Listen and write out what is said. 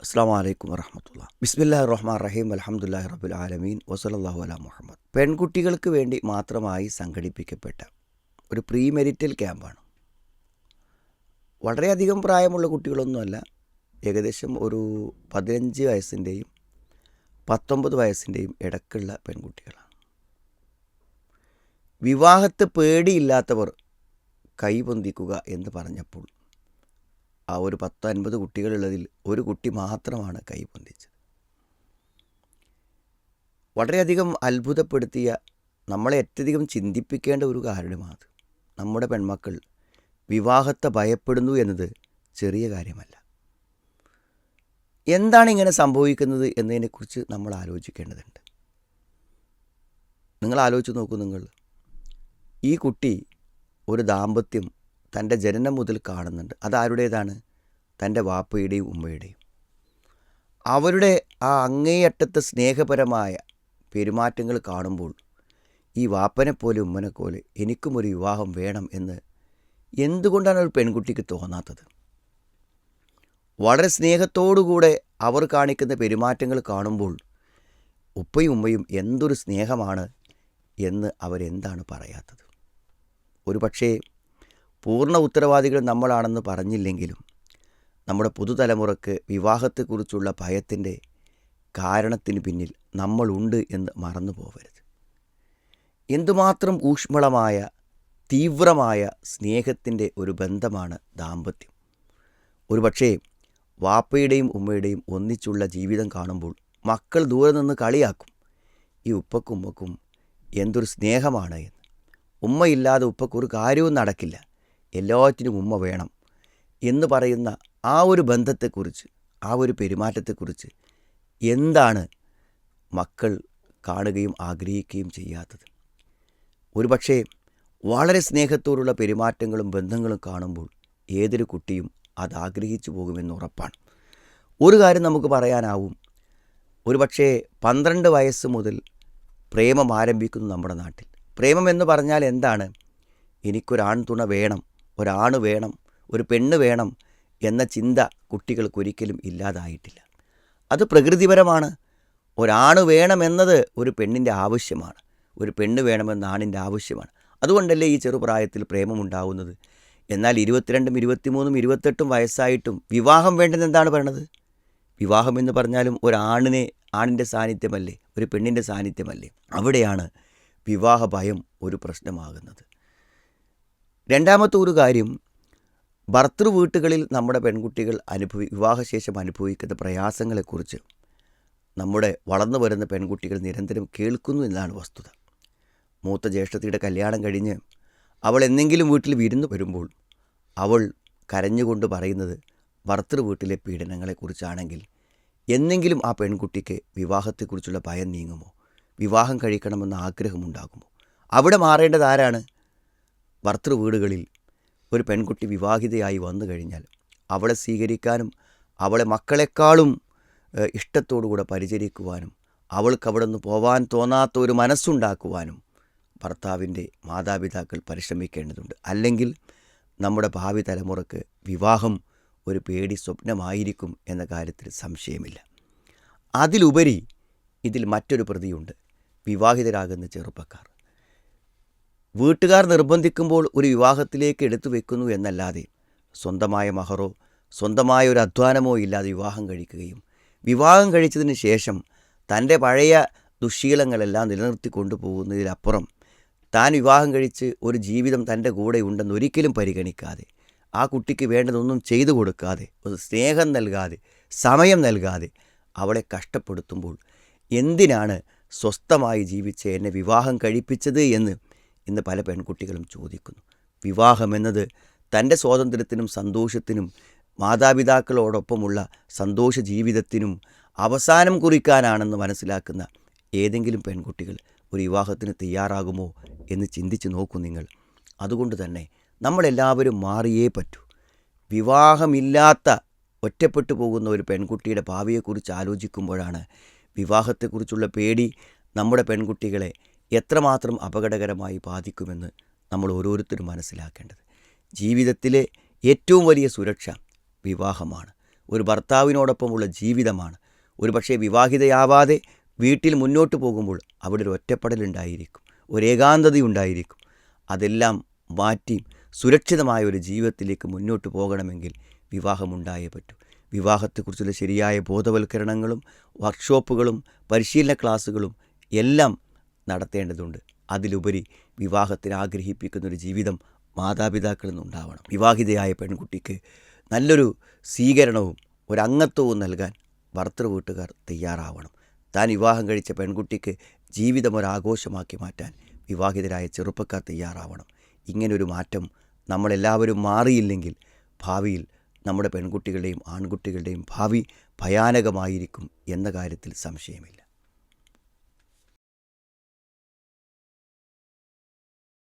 അസ്സലാമു അലൈക്കും വറഹ്മത്തുള്ളാഹി. ബിസ്മില്ലാഹിർ റഹ്മാനിർ റഹീം. അൽഹംദുലില്ലാഹി റബ്ബിൽ ആലമീൻ വസല്ലല്ലാഹു അലാ മുഹമ്മദ്. പെൺകുട്ടികൾക്ക് വേണ്ടി മാത്രമായി സംഘടിപ്പിക്കപ്പെട്ട ഒരു പ്രീ മെരിറ്റൽ ക്യാമ്പാണ്. വളരെയധികം പ്രായമുള്ള കുട്ടികളൊന്നുമല്ല. ഏകദേശം ഒരു 15 വയസ്സിൻ്റെയും 19 വയസ്സിൻ്റെയും ഇടയ്ക്കുള്ള പെൺകുട്ടികളാണ്. വിവാഹത്തെ പേടിയില്ലാത്തവർ കൈപൊന്തിക്കുക എന്ന് പറഞ്ഞപ്പോൾ ആ ഒരു 10-50 കുട്ടികളുള്ളതിൽ ഒരു കുട്ടി മാത്രമാണ് കൈപൊന്തിച്ചത്. വളരെയധികം അത്ഭുതപ്പെടുത്തിയ, നമ്മളെ ഏറ്റവും ചിന്തിപ്പിക്കേണ്ട ഒരു കാര്യമാണ്. നമ്മുടെ പെൺമക്കൾ വിവാഹത്തെ ഭയപ്പെടുന്നു എന്നത് ചെറിയ കാര്യമല്ല. എന്താണ് ഇങ്ങനെ സംഭവിക്കുന്നത് എന്നതിനെക്കുറിച്ച് നമ്മൾ ആലോചിക്കേണ്ടതുണ്ട്. നിങ്ങൾ ആലോചിച്ച് നോക്കൂ. ഈ കുട്ടി ഒരു ദാമ്പത്യം തൻ്റെ ജനനം മുതൽ കാണുന്നുണ്ട്. അതാരുടേതാണ്? തൻ്റെ വാപ്പയുടെയും ഉമ്മയുടെയും. അവരുടെ ആ അങ്ങേയറ്റത്തെ സ്നേഹപരമായ പെരുമാറ്റങ്ങൾ കാണുമ്പോൾ ഈ വാപ്പനെപ്പോലെ ഉമ്മനെപ്പോലെ എനിക്കും ഒരു വിവാഹം വേണം എന്ന് എന്തുകൊണ്ടാണ് ഒരു പെൺകുട്ടിക്ക് തോന്നാത്തത്? വളരെ സ്നേഹത്തോടുകൂടെ അവർ കാണിക്കുന്ന പെരുമാറ്റങ്ങൾ കാണുമ്പോൾ ഉപ്പയും ഉമ്മയും എന്തൊരു സ്നേഹമാണ് എന്ന് അവരെന്താണ് പറയാത്തത്? ഒരു പക്ഷേ പൂർണ്ണ ഉത്തരവാദികൾ നമ്മളാണെന്ന് പറഞ്ഞില്ലെങ്കിലും നമ്മുടെ പുതുതലമുറക്ക് വിവാഹത്തെക്കുറിച്ചുള്ള ഭയത്തിൻ്റെ കാരണത്തിന് പിന്നിൽ നമ്മളുണ്ട് എന്ന് മറന്നു പോകരുത്. എന്തുമാത്രം ഊഷ്മളമായ തീവ്രമായ സ്നേഹത്തിൻ്റെ ഒരു ബന്ധമാണ് ദാമ്പത്യം. ഒരു പക്ഷേ വാപ്പയുടെയും ഉമ്മയുടെയും ഒന്നിച്ചുള്ള ജീവിതം കാണുമ്പോൾ മക്കൾ ദൂരെ നിന്ന് കളിയാക്കും, ഈ ഉപ്പക്കും ഉമ്മക്കും എന്തൊരു സ്നേഹമാണ് എന്ന്. ഉമ്മയില്ലാതെ ഉപ്പക്കൊരു കാര്യവും നടക്കില്ല, എല്ലാറ്റിനും ഉമ്മ വേണം എന്ന് പറയുന്ന ആ ഒരു ബന്ധത്തെക്കുറിച്ച്, ആ ഒരു പെരുമാറ്റത്തെക്കുറിച്ച് എന്താണ് മക്കൾ കാണുകയും ആഗ്രഹിക്കുകയും ചെയ്യാത്തത്? ഒരു പക്ഷേ വളരെ സ്നേഹത്തോടുള്ള പെരുമാറ്റങ്ങളും ബന്ധങ്ങളും കാണുമ്പോൾ ഏതൊരു കുട്ടിയും അത് ആഗ്രഹിച്ചു പോകുമെന്ന് ഉറപ്പാണ്. ഒരു കാര്യം നമുക്ക് പറയാനാവും. ഒരു പക്ഷേ 12 വയസ്സ് മുതൽ പ്രേമം ആരംഭിക്കുന്നു നമ്മുടെ നാട്ടിൽ. പ്രേമം എന്ന് പറഞ്ഞാൽ എന്താണ്? എനിക്കൊരാൺ തുണ വേണം, ഒരാണ് വേണം, ഒരു പെണ്ണ് വേണം എന്ന ചിന്ത കുട്ടികൾക്കൊരിക്കലും ഇല്ലാതായിട്ടില്ല. അത് പ്രകൃതിപരമാണ്. ഒരാണ് വേണമെന്നത് ഒരു പെണ്ണിൻ്റെ ആവശ്യമാണ്, ഒരു പെണ്ണ് വേണമെന്ന ആണിൻ്റെ ആവശ്യമാണ്. അതുകൊണ്ടല്ലേ ഈ ചെറുപ്രായത്തിൽ പ്രേമമുണ്ടാവുന്നത്. എന്നാൽ 22, 23, 28 വയസ്സായിട്ടും വിവാഹം വേണ്ടെന്ന് എന്താണ് പറയണത്? വിവാഹം എന്ന് പറഞ്ഞാലും ആണിൻ്റെ സാന്നിധ്യമല്ലേ, ഒരു പെണ്ണിൻ്റെ സാന്നിധ്യമല്ലേ? അവിടെയാണ് വിവാഹ ഭയം ഒരു പ്രശ്നമാകുന്നത്. രണ്ടാമത്തെ ഒരു കാര്യം, ഭർത്തൃ വീട്ടുകളിൽ നമ്മുടെ പെൺകുട്ടികൾ വിവാഹശേഷം അനുഭവിക്കുന്ന പ്രയാസങ്ങളെക്കുറിച്ച് നമ്മുടെ വളർന്നു വരുന്ന പെൺകുട്ടികൾ നിരന്തരം കേൾക്കുന്നു എന്നതാണ് വസ്തുത. മൂത്ത ജ്യേഷ്ഠത്തിയുടെ കല്യാണം കഴിഞ്ഞ് അവൾ എന്തെങ്കിലും വീട്ടിൽ വിരുന്ന് വരുമ്പോൾ അവൾ കരഞ്ഞുകൊണ്ട് പറയുന്നത് ഭർത്തൃ വീട്ടിലെ പീഡനങ്ങളെക്കുറിച്ചാണെങ്കിൽ എന്നെങ്കിലും ആ പെൺകുട്ടിക്ക് വിവാഹത്തെക്കുറിച്ചുള്ള ഭയം നീങ്ങുമോ? വിവാഹം കഴിക്കണമെന്ന ആഗ്രഹമുണ്ടാകുമോ? അവിടെ മാറേണ്ടത് ആരാണ്? ഭർത്തൃ വീടുകളിൽ ഒരു പെൺകുട്ടി വിവാഹിതയായി വന്നു കഴിഞ്ഞാൽ അവളെ സ്വീകരിക്കാനും അവളെ മക്കളെക്കാളും ഇഷ്ടത്തോടുകൂടെ പരിചരിക്കുവാനും അവൾക്ക് അവിടെ നിന്ന് പോവാൻ തോന്നാത്ത ഒരു മനസ്സുണ്ടാക്കുവാനും ഭർത്താവിൻ്റെ മാതാപിതാക്കൾ പരിശ്രമിക്കേണ്ടതുണ്ട്. അല്ലെങ്കിൽ നമ്മുടെ ഭാവി തലമുറക്ക് വിവാഹം ഒരു പേടി സ്വപ്നമായിരിക്കും എന്ന കാര്യത്തിൽ സംശയമില്ല. അതിലുപരി ഇതിൽ മറ്റൊരു പ്രതിയുണ്ട്, വിവാഹിതരാകുന്ന ചെറുപ്പക്കാർ. വീട്ടുകാർ നിർബന്ധിക്കുമ്പോൾ ഒരു വിവാഹത്തിലേക്ക് എടുത്തു വെക്കുന്നു എന്നല്ലാതെ സ്വന്തമായ മഹറോ സ്വന്തമായ ഒരു അധ്വാനമോ ഇല്ലാതെ വിവാഹം കഴിക്കുകയും വിവാഹം കഴിച്ചതിന് ശേഷം തൻ്റെ പഴയ ദുശ്ശീലങ്ങളെല്ലാം നിലനിർത്തി കൊണ്ടുപോകുന്നതിലപ്പുറം താൻ വിവാഹം കഴിച്ച് ഒരു ജീവിതം തൻ്റെ കൂടെ ഉണ്ടെന്ന് ഒരിക്കലും പരിഗണിക്കാതെ, ആ കുട്ടിക്ക് വേണ്ടതൊന്നും ചെയ്തു കൊടുക്കാതെ, ഒരു സ്നേഹം നൽകാതെ, സമയം നൽകാതെ അവളെ കഷ്ടപ്പെടുത്തുമ്പോൾ എന്തിനാണ് സ്വസ്ഥമായി ജീവിച്ച് എന്നെ വിവാഹം കഴിപ്പിച്ചത് എന്ന് ഇന്ന് പല പെൺകുട്ടികളും ചോദിക്കുന്നു. വിവാഹമെന്നത് തൻ്റെ സ്വാതന്ത്ര്യത്തിനും സന്തോഷത്തിനും മാതാപിതാക്കളോടൊപ്പമുള്ള സന്തോഷ ജീവിതത്തിനും അവസാനം കുറിക്കാനാണെന്ന് മനസ്സിലാക്കുന്ന ഏതെങ്കിലും പെൺകുട്ടികൾ ഒരു വിവാഹത്തിന് തയ്യാറാകുമോ എന്ന് ചിന്തിച്ച് നോക്കൂ നിങ്ങൾ. അതുകൊണ്ട് തന്നെ നമ്മളെല്ലാവരും മാറിയേ പറ്റൂ. വിവാഹമില്ലാത്ത ഒറ്റപ്പെട്ടു പോകുന്ന ഒരു പെൺകുട്ടിയുടെ ഭാവിയെക്കുറിച്ച് ആലോചിക്കുമ്പോഴാണ് വിവാഹത്തെക്കുറിച്ചുള്ള പേടി നമ്മുടെ പെൺകുട്ടികളെ എത്രമാത്രം അപകടകരമായി ബാധിക്കുമെന്ന് നമ്മൾ ഓരോരുത്തരും മനസ്സിലാക്കേണ്ടത്. ജീവിതത്തിലെ ഏറ്റവും വലിയ സുരക്ഷ വിവാഹമാണ്. ഒരു ഭർത്താവിനോടൊപ്പമുള്ള ജീവിതമാണ്. ഒരു പക്ഷേ വിവാഹിതയാവാതെ വീട്ടിൽ മുന്നോട്ട് പോകുമ്പോൾ അവിടെ ഒരു ഒറ്റപ്പെടലുണ്ടായിരിക്കും, ഒരു ഏകാന്തതയുണ്ടായിരിക്കും. അതെല്ലാം മാറ്റി സുരക്ഷിതമായ ഒരു ജീവിതത്തിലേക്ക് മുന്നോട്ട് പോകണമെങ്കിൽ വിവാഹമുണ്ടായേ പറ്റൂ. വിവാഹത്തെക്കുറിച്ചുള്ള ശരിയായ ബോധവൽക്കരണങ്ങളും വർക്ക്ഷോപ്പുകളും പരിശീലന ക്ലാസ്സുകളും എല്ലാം നടത്തേണ്ടതുണ്ട്. അതിലുപരി വിവാഹത്തിന് ആഗ്രഹിപ്പിക്കുന്നൊരു ജീവിതം മാതാപിതാക്കളിൽ നിന്നുണ്ടാവണം. വിവാഹിതയായ പെൺകുട്ടിക്ക് നല്ലൊരു സ്വീകരണവും ഒരംഗത്വവും നൽകാൻ ഭർത്തൃ വീട്ടുകാർ തയ്യാറാവണം. താൻ വിവാഹം കഴിച്ച പെൺകുട്ടിക്ക് ജീവിതം ഒരാഘോഷമാക്കി മാറ്റാൻ വിവാഹിതരായ ചെറുപ്പക്കാർ തയ്യാറാവണം. ഇങ്ങനൊരു മാറ്റം നമ്മളെല്ലാവരും മാറിയില്ലെങ്കിൽ ഭാവിയിൽ നമ്മുടെ പെൺകുട്ടികളുടെയും ആൺകുട്ടികളുടെയും ഭാവി ഭയാനകമായിരിക്കും എന്ന കാര്യത്തിൽ സംശയമില്ല.